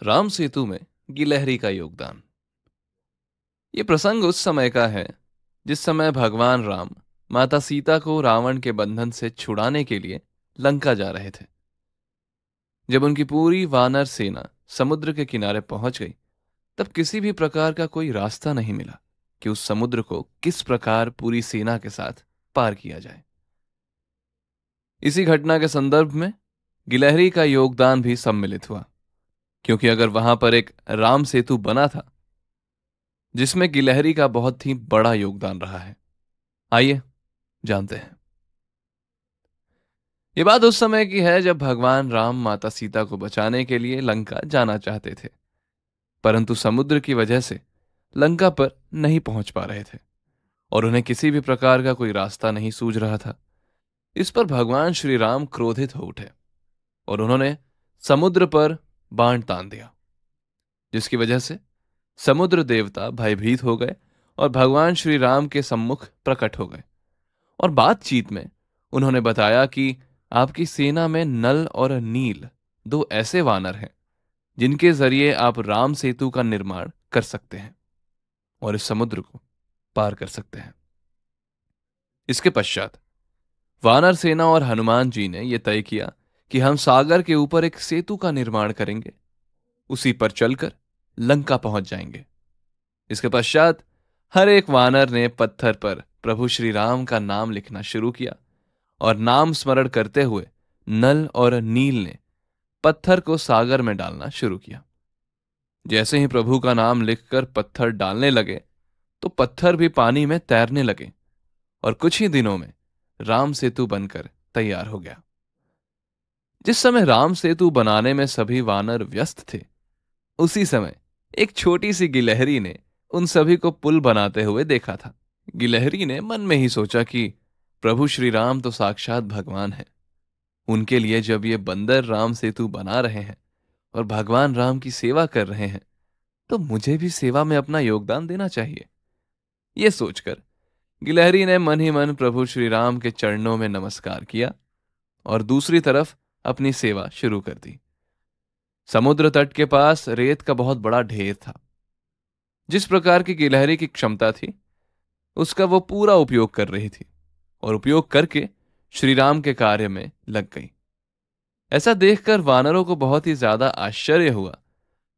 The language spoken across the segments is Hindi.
राम सेतु में गिलहरी का योगदान। ये प्रसंग उस समय का है जिस समय भगवान राम माता सीता को रावण के बंधन से छुड़ाने के लिए लंका जा रहे थे। जब उनकी पूरी वानर सेना समुद्र के किनारे पहुंच गई, तब किसी भी प्रकार का कोई रास्ता नहीं मिला कि उस समुद्र को किस प्रकार पूरी सेना के साथ पार किया जाए। इसी घटना के संदर्भ में गिलहरी का योगदान भी सम्मिलित हुआ, क्योंकि अगर वहां पर एक राम सेतु बना था जिसमें गिलहरी का बहुत ही बड़ा योगदान रहा है। आइए जानते हैं। ये बात उस समय की है जब भगवान राम माता सीता को बचाने के लिए लंका जाना चाहते थे, परंतु समुद्र की वजह से लंका पर नहीं पहुंच पा रहे थे और उन्हें किसी भी प्रकार का कोई रास्ता नहीं सूझ रहा था। इस पर भगवान श्री राम क्रोधित हो उठे और उन्होंने समुद्र पर बाण तान दिया, जिसकी वजह से समुद्र देवता भयभीत हो गए और भगवान श्री राम के सम्मुख प्रकट हो गए और बातचीत में उन्होंने बताया कि आपकी सेना में नल और नील दो ऐसे वानर हैं जिनके जरिए आप राम सेतु का निर्माण कर सकते हैं और इस समुद्र को पार कर सकते हैं। इसके पश्चात वानर सेना और हनुमान जी ने यह तय किया कि हम सागर के ऊपर एक सेतु का निर्माण करेंगे, उसी पर चलकर लंका पहुंच जाएंगे। इसके पश्चात हर एक वानर ने पत्थर पर प्रभु श्री राम का नाम लिखना शुरू किया और नाम स्मरण करते हुए नल और नील ने पत्थर को सागर में डालना शुरू किया। जैसे ही प्रभु का नाम लिखकर पत्थर डालने लगे तो पत्थर भी पानी में तैरने लगे और कुछ ही दिनों में राम सेतु बनकर तैयार हो गया। जिस समय राम सेतु बनाने में सभी वानर व्यस्त थे, उसी समय एक छोटी सी गिलहरी ने उन सभी को पुल बनाते हुए देखा था। गिलहरी ने मन में ही सोचा कि प्रभु श्री राम तो साक्षात भगवान हैं। उनके लिए जब ये बंदर राम सेतु बना रहे हैं और भगवान राम की सेवा कर रहे हैं, तो मुझे भी सेवा में अपना योगदान देना चाहिए। ये सोचकर गिलहरी ने मन ही मन प्रभु श्री राम के चरणों में नमस्कार किया और दूसरी तरफ अपनी सेवा शुरू कर दी। समुद्र तट के पास रेत का बहुत बड़ा ढेर था। जिस प्रकार की गिलहरी की क्षमता थी, उसका वो पूरा उपयोग कर रही थी और उपयोग करके श्री राम के कार्य में लग गई। ऐसा देखकर वानरों को बहुत ही ज्यादा आश्चर्य हुआ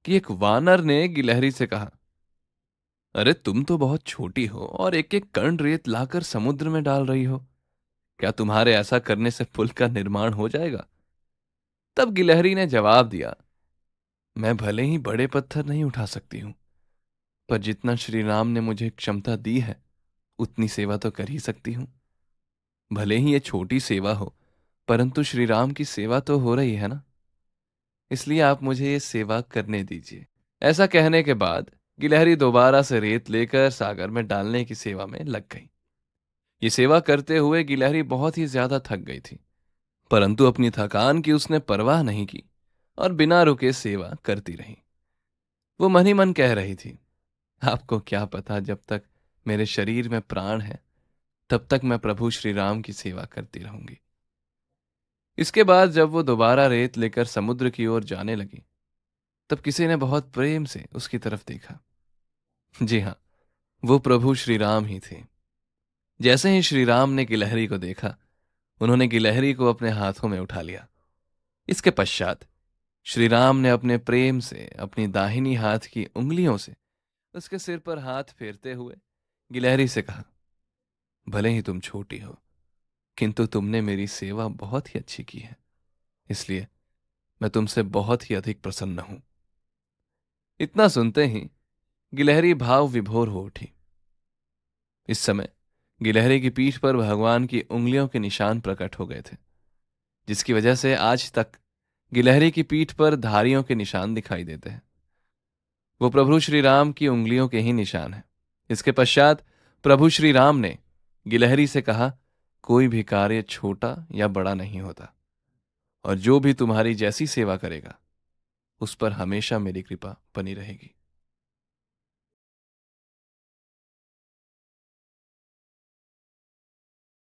कि एक वानर ने गिलहरी से कहा, अरे तुम तो बहुत छोटी हो और एक एक कण रेत लाकर समुद्र में डाल रही हो। क्या तुम्हारे ऐसा करने से पुल का निर्माण हो जाएगा? तब गिलहरी ने जवाब दिया, मैं भले ही बड़े पत्थर नहीं उठा सकती हूं, पर जितना श्री राम ने मुझे क्षमता दी है उतनी सेवा तो कर ही सकती हूं। भले ही ये छोटी सेवा हो, परंतु श्री राम की सेवा तो हो रही है ना, इसलिए आप मुझे ये सेवा करने दीजिए। ऐसा कहने के बाद गिलहरी दोबारा से रेत लेकर सागर में डालने की सेवा में लग गई। ये सेवा करते हुए गिलहरी बहुत ही ज्यादा थक गई थी, परंतु अपनी थकान की उसने परवाह नहीं की और बिना रुके सेवा करती रही। वो मन ही मन कह रही थी, आपको क्या पता, जब तक मेरे शरीर में प्राण है तब तक मैं प्रभु श्री राम की सेवा करती रहूंगी। इसके बाद जब वो दोबारा रेत लेकर समुद्र की ओर जाने लगी, तब किसी ने बहुत प्रेम से उसकी तरफ देखा। जी हाँ, वो प्रभु श्री राम ही थे। जैसे ही श्री राम ने गिलहरी को देखा, उन्होंने गिलहरी को अपने हाथों में उठा लिया। इसके पश्चात श्री राम ने अपने प्रेम से अपनी दाहिनी हाथ की उंगलियों से उसके सिर पर हाथ फेरते हुए गिलहरी से कहा, भले ही तुम छोटी हो, किंतु तुमने मेरी सेवा बहुत ही अच्छी की है, इसलिए मैं तुमसे बहुत ही अधिक प्रसन्न हूं। इतना सुनते ही गिलहरी भाव विभोर हो उठी। इस समय गिलहरी की पीठ पर भगवान की उंगलियों के निशान प्रकट हो गए थे, जिसकी वजह से आज तक गिलहरी की पीठ पर धारियों के निशान दिखाई देते हैं। वो प्रभु श्री राम की उंगलियों के ही निशान हैं। इसके पश्चात प्रभु श्री राम ने गिलहरी से कहा, कोई भी कार्य छोटा या बड़ा नहीं होता और जो भी तुम्हारी जैसी सेवा करेगा उस पर हमेशा मेरी कृपा बनी रहेगी।